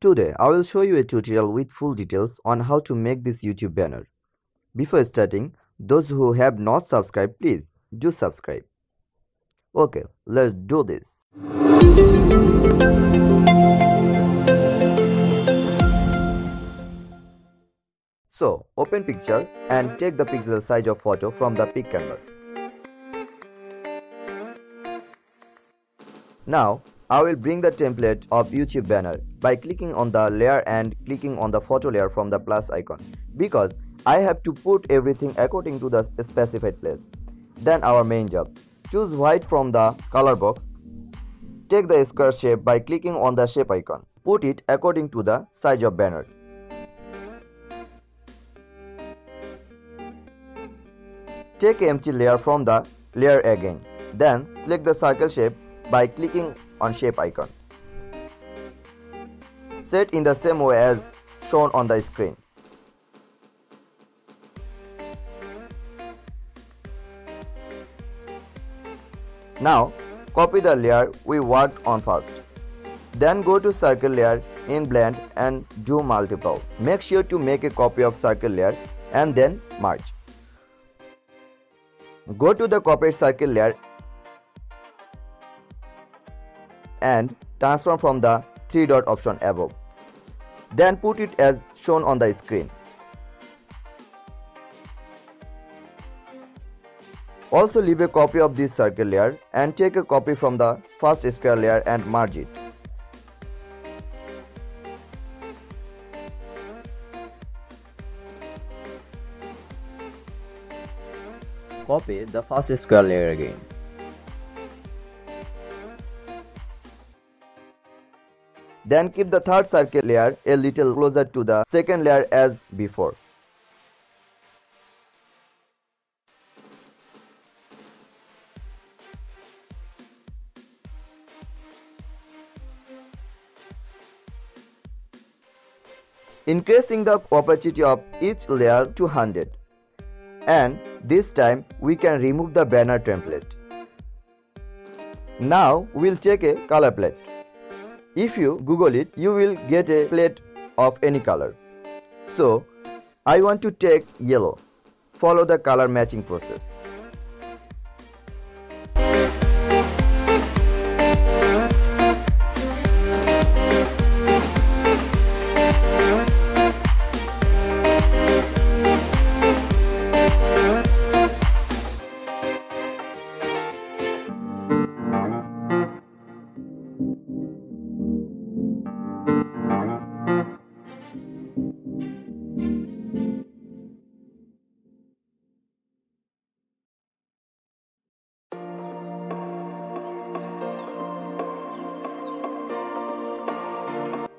Today, I will show you a tutorial with full details on how to make this YouTube banner. Before starting, those who have not subscribed, please do subscribe. Okay, let's do this. So, open Picsart and take the pixel size of photo from the pic canvas. Now, I will bring the template of YouTube banner by clicking on the layer and clicking on the photo layer from the plus icon, because I have to put everything according to the specified place. Then our main job. Choose white from the color box. Take the square shape by clicking on the shape icon. Put it according to the size of banner. Take an empty layer from the layer again. Then select the circle shape by clicking on shape icon. Set in the same way as shown on the screen. Now copy the layer we worked on first. Then go to circle layer in blend and do multiple. Make sure to make a copy of circle layer and then merge. Go to the copied circle layer and transform from the 3 dot option above. Then put it as shown on the screen. Also leave a copy of this circle layer and take a copy from the first square layer and merge it. Copy the first square layer again. Then keep the third circle layer a little closer to the second layer as before. Increasing the opacity of each layer to 100. And this time we can remove the banner template. Now we'll take a color plate. If you Google it, you will get a plate of any color. So I want to take yellow. Follow the color matching process.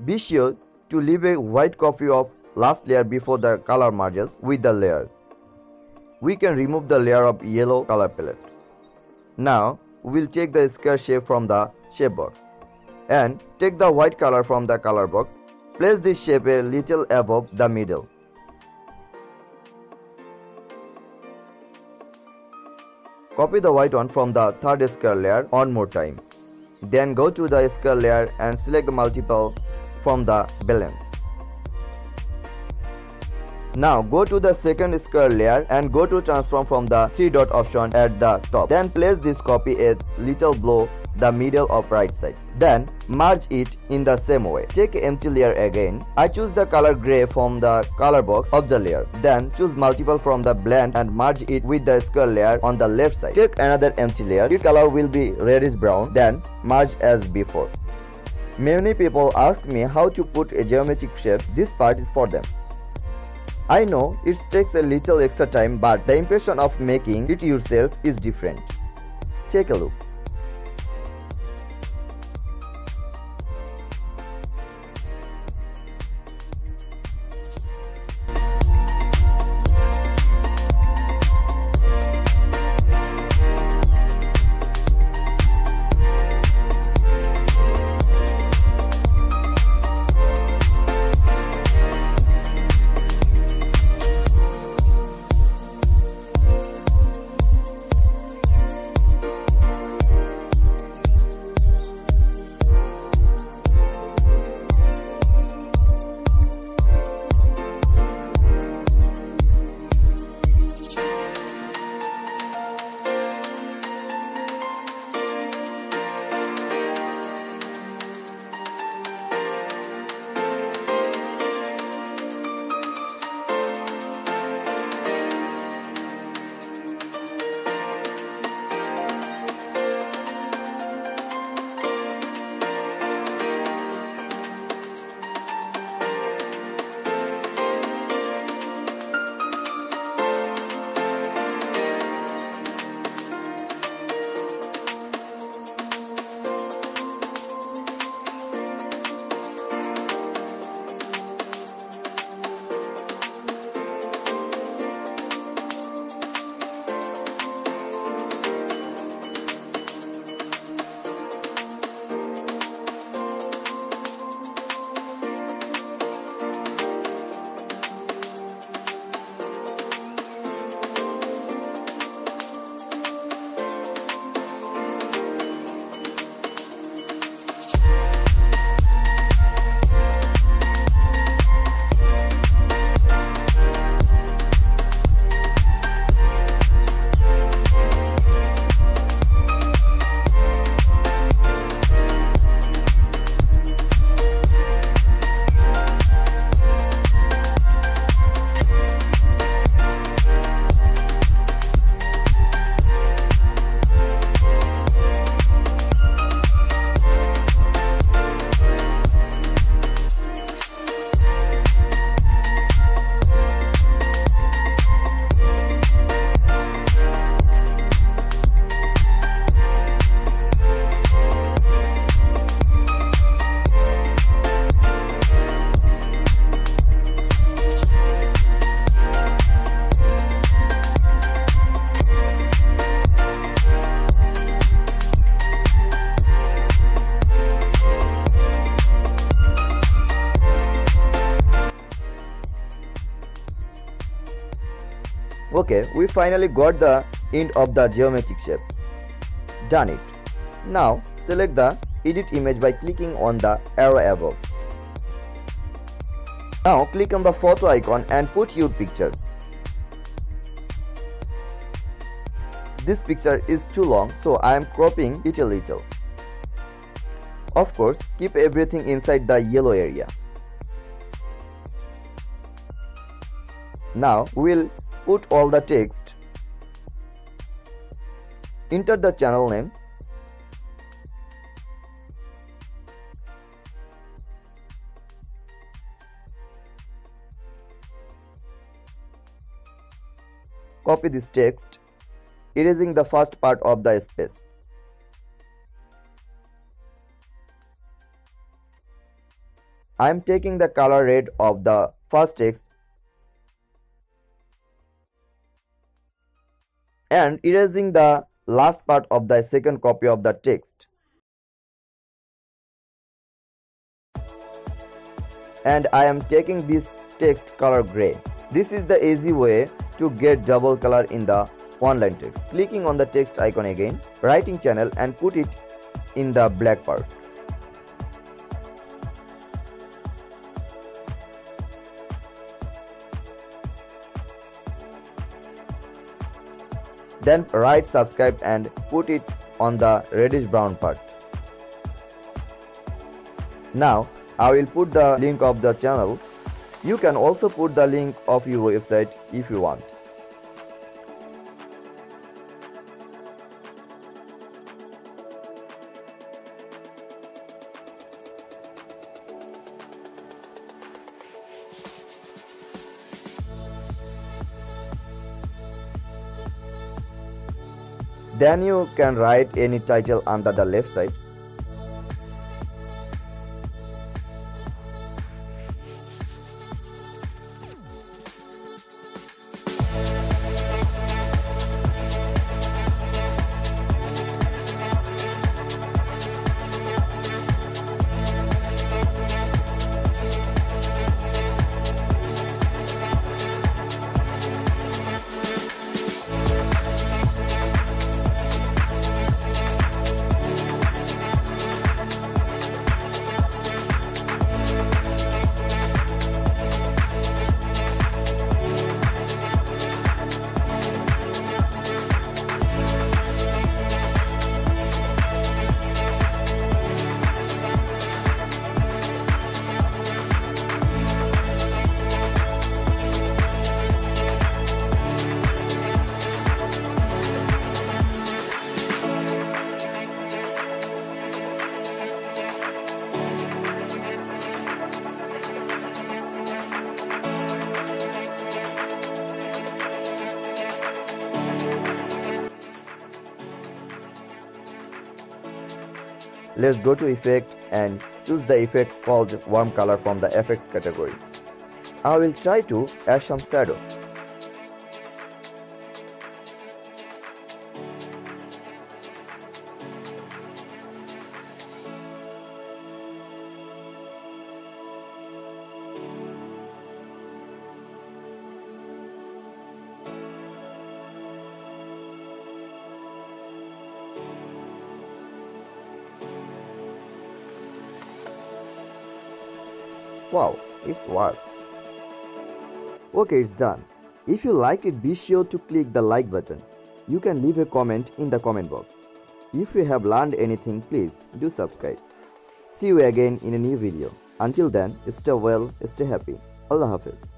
Be sure to leave a white copy of last layer before the color merges with the layer. We can remove the layer of yellow color palette. Now we will take the square shape from the shape box and take the white color from the color box. Place this shape a little above the middle. Copy the white one from the third square layer one more time. Then go to the square layer and select the multiple from the balance. Now go to the second square layer and go to transform from the 3 dot option at the top. Then place this copy a little below the middle of right side. Then merge it in the same way. Take an empty layer again. I choose the color gray from the color box of the layer. Then choose multiple from the blend and merge it with the square layer on the left side. Take another empty layer. Its color will be reddish brown. Then merge as before. Many people ask me how to put a geometric shape. This part is for them. I know it takes a little extra time, but the impression of making it yourself is different. Take a look. Okay, we finally got the end of the geometric shape. Done it. Now select the edit image by clicking on the arrow above. Now click on the photo icon and put your picture. This picture is too long, so I am cropping it a little. Of course, keep everything inside the yellow area. Now we'll put all the text. Enter the channel name. Copy this text, erasing the first part of the space. I am taking the color red of the first text and erasing the last part of the second copy of the text. And I am taking this text color gray. This is the easy way to get double color in the online text. Clicking on the text icon again, writing channel and put it in the black part. Then write subscribe and put it on the reddish brown part. Now I will put the link of the channel. You can also put the link of your website if you want. Then you can write any title under the left side. Let's go to effect and choose the effect called warm color from the effects category. I will try to add some shadow. Wow, it works. Okay, it's done. If you liked it, be sure to click the like button. You can leave a comment in the comment box. If you have learned anything, please do subscribe. See you again in a new video. Until then, stay well, stay happy. Allah Hafiz.